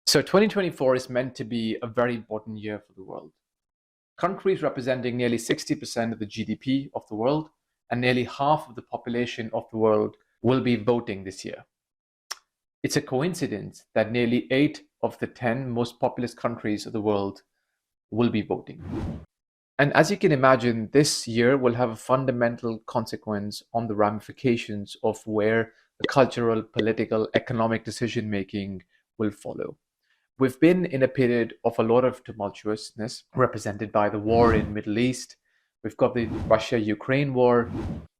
So 2024 is meant to be a very important year for the world. Countries representing nearly 60% of the GDP of the world and nearly half of the population of the world will be voting this year. It's a coincidence that nearly 8 of the 10 most populous countries of the world will be voting. And as you can imagine, this year will have a fundamental consequence on the ramifications of where the cultural, political, economic decision making will follow. We've been in a period of a lot of tumultuousness represented by the war in Middle East. We've got the Russia-Ukraine war,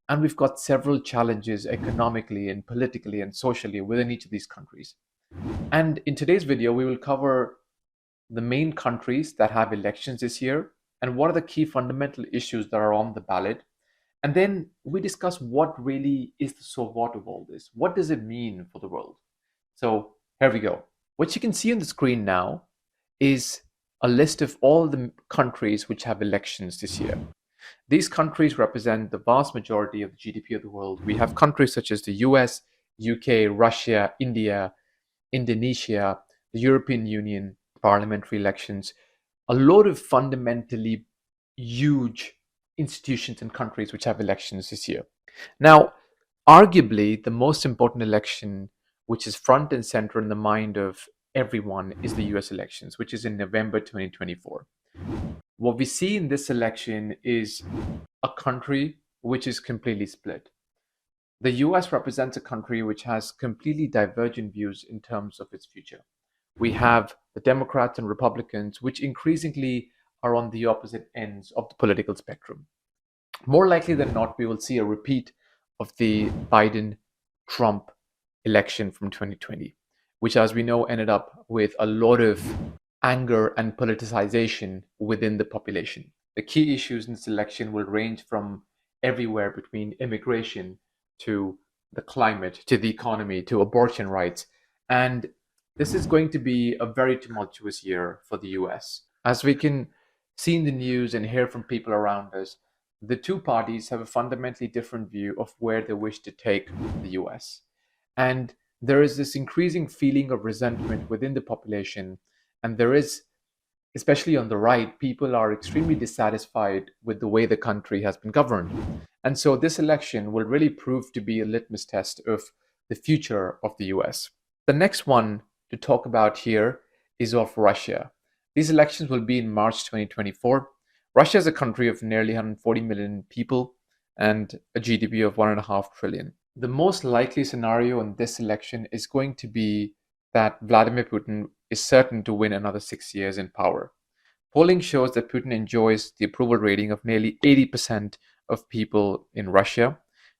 and we've got several challenges economically and politically and socially within each of these countries. And in today's video, we will cover the main countries that have elections this year and what are the key fundamental issues that are on the ballot. And then we discuss what really is the so what of all this. What does it mean for the world? So here we go. What you can see on the screen now is a list of all the countries which have elections this year. These countries represent the vast majority of the GDP of the world. We have countries such as the US, UK, Russia, India, Indonesia, the European Union, parliamentary elections, a lot of fundamentally huge institutions and countries which have elections this year. Now, arguably, the most important election which is front and center in the mind of everyone is the US elections, which is in November 2024. What we see in this election is a country which is completely split. The US represents a country which has completely divergent views in terms of its future. We have the Democrats and Republicans, which increasingly are on the opposite ends of the political spectrum. More likely than not, we will see a repeat of the Biden-Trump election from 2020, which, as we know, ended up with a lot of anger and politicization within the population. The key issues in this election will range from everywhere between immigration to the climate, to the economy, to abortion rights. And this is going to be a very tumultuous year for the US. As we can see in the news and hear from people around us, the two parties have a fundamentally different view of where they wish to take the US. And there is this increasing feeling of resentment within the population. And there is, especially on the right, people are extremely dissatisfied with the way the country has been governed. And so this election will really prove to be a litmus test of the future of the US. The next one to talk about here is of Russia. These elections will be in March 2024. Russia is a country of nearly 140 million people and a GDP of 1.5 trillion. The most likely scenario in this election is going to be that Vladimir Putin is certain to win another 6 years in power. Polling shows that Putin enjoys the approval rating of nearly 80% of people in Russia.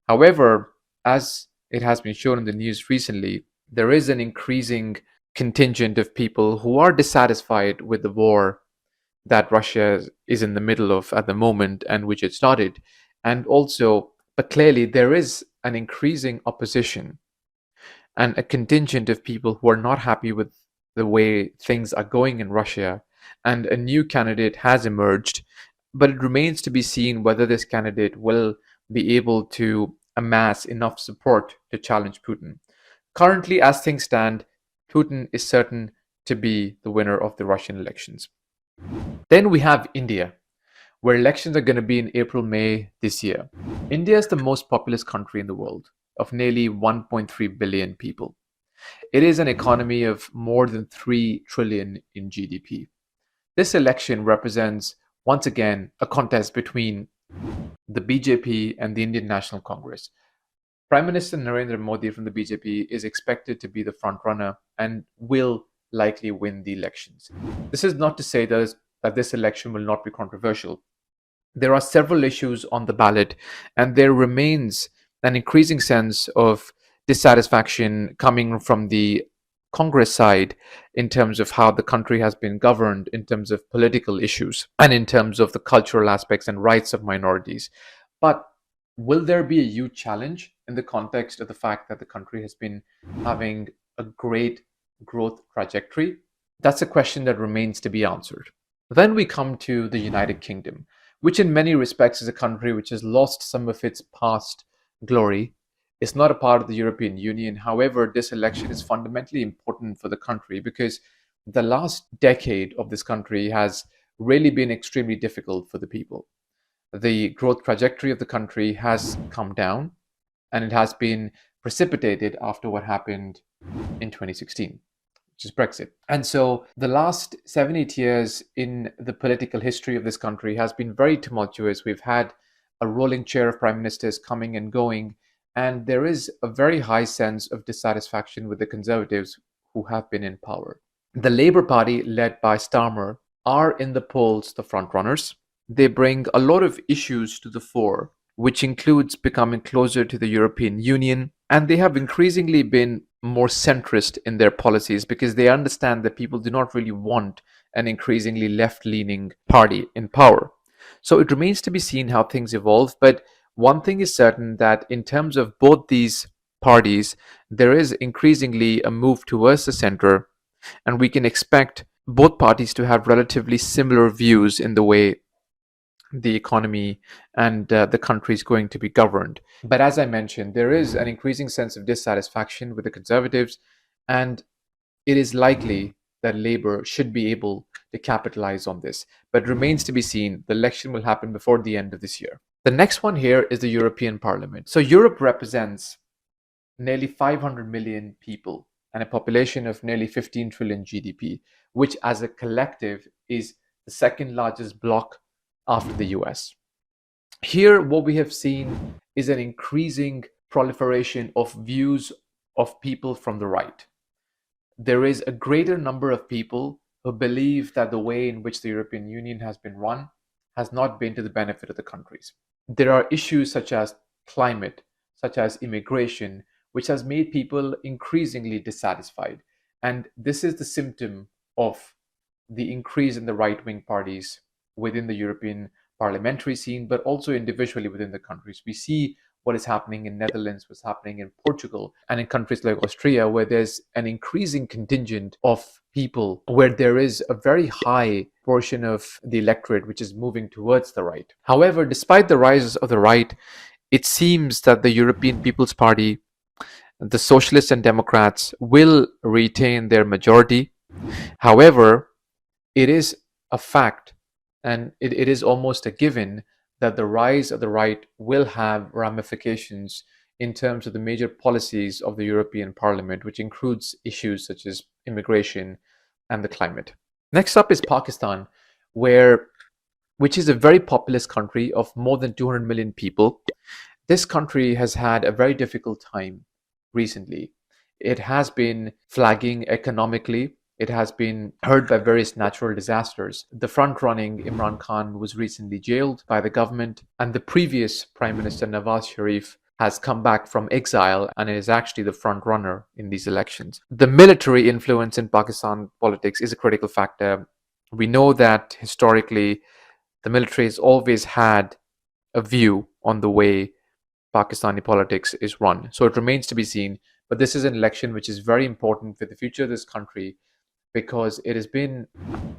However, as it has been shown in the news recently, there is an increasing contingent of people who are dissatisfied with the war that Russia is in the middle of at the moment and which it started. And also, but clearly there is an increasing opposition and a contingent of people who are not happy with the way things are going in Russia. And a new candidate has emerged, but it remains to be seen whether this candidate will be able to amass enough support to challenge Putin. Currently, as things stand, Putin is certain to be the winner of the Russian elections. Then we have India, where elections are going to be in April, May this year. India is the most populous country in the world, of nearly 1.3 billion people. It is an economy of more than 3 trillion in GDP. This election represents, once again, a contest between the BJP and the Indian National Congress. Prime Minister Narendra Modi from the BJP is expected to be the frontrunner and will likely win the elections. This is not to say that this election will not be controversial. There are several issues on the ballot, and there remains an increasing sense of dissatisfaction coming from the Congress side in terms of how the country has been governed, in terms of political issues, and in terms of the cultural aspects and rights of minorities. But will there be a huge challenge in the context of the fact that the country has been having a great growth trajectory? That's a question that remains to be answered. Then we come to the United Kingdom, which in many respects is a country which has lost some of its past glory. It's not a part of the European Union. However, this election is fundamentally important for the country because the last decade of this country has really been extremely difficult for the people. The growth trajectory of the country has come down, and it has been precipitated after what happened in 2016, which is Brexit. And so the last 7, 8 years in the political history of this country has been very tumultuous. We've had a rolling chair of prime ministers coming and going, and there is a very high sense of dissatisfaction with the Conservatives who have been in power. The Labour Party, led by Starmer, are in the polls the front runners. They bring a lot of issues to the fore, which includes becoming closer to the European Union, and they have increasingly been more centrist in their policies because they understand that people do not really want an increasingly left-leaning party in power. So it remains to be seen how things evolve, but one thing is certain, that in terms of both these parties, there is increasingly a move towards the center, and we can expect both parties to have relatively similar views in the way the economy and the country is going to be governed. But as I mentioned, there is an increasing sense of dissatisfaction with the Conservatives, and it is likely that Labour should be able to capitalize on this. But remains to be seen. The election will happen before the end of this year. The next one here is the European Parliament. So Europe represents nearly 500 million people and a population of nearly 15 trillion GDP, which as a collective is the second largest bloc after the US. Here, what we have seen is an increasing proliferation of views of people from the right. There is a greater number of people who believe that the way in which the European Union has been run has not been to the benefit of the countries. There are issues such as climate, such as immigration, which has made people increasingly dissatisfied. And this is the symptom of the increase in the right-wing parties within the European parliamentary scene, but also individually within the countries. We see what is happening in Netherlands, what's happening in Portugal, and in countries like Austria, where there's an increasing contingent of people, where there is a very high portion of the electorate which is moving towards the right. However, despite the rise of the right, it seems that the European People's Party, the Socialists and Democrats, will retain their majority. However, it is a fact, and it is almost a given, that the rise of the right will have ramifications in terms of the major policies of the European Parliament, which includes issues such as immigration and the climate. Next up is Pakistan, which is a very populous country of more than 200 million people. This country has had a very difficult time recently. It has been flagging economically. It has been hurt by various natural disasters. The front-running Imran Khan was recently jailed by the government, and the previous Prime Minister Nawaz Sharif has come back from exile and is actually the front runner in these elections. The military influence in Pakistan politics is a critical factor. We know that historically the military has always had a view on the way Pakistani politics is run. So it remains to be seen. But this is an election which is very important for the future of this country, because it has been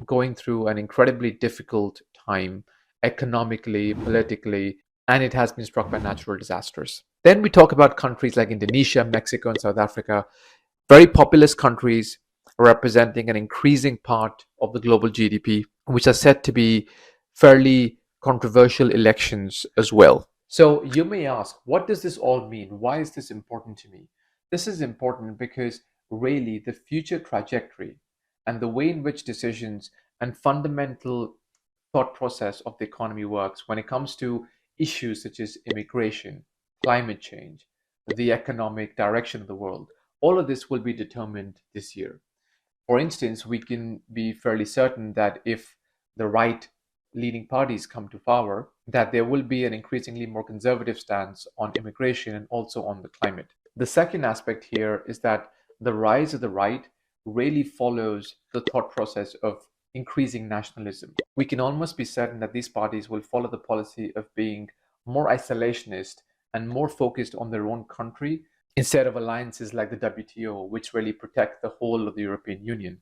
going through an incredibly difficult time economically, politically, and it has been struck by natural disasters. Then we talk about countries like Indonesia, Mexico, and South Africa, very populous countries representing an increasing part of the global GDP, which are said to be fairly controversial elections as well. So you may ask, what does this all mean? Why is this important to me? This is important because really the future trajectory and the way in which decisions and fundamental thought process of the economy works when it comes to issues such as immigration, climate change, the economic direction of the world, all of this will be determined this year. For instance, we can be fairly certain that if the right leading parties come to power, that there will be an increasingly more conservative stance on immigration and also on the climate. The second aspect here is that the rise of the right really follows the thought process of increasing nationalism. We can almost be certain that these parties will follow the policy of being more isolationist and more focused on their own country instead of alliances like the WTO, which really protect the whole of the European Union.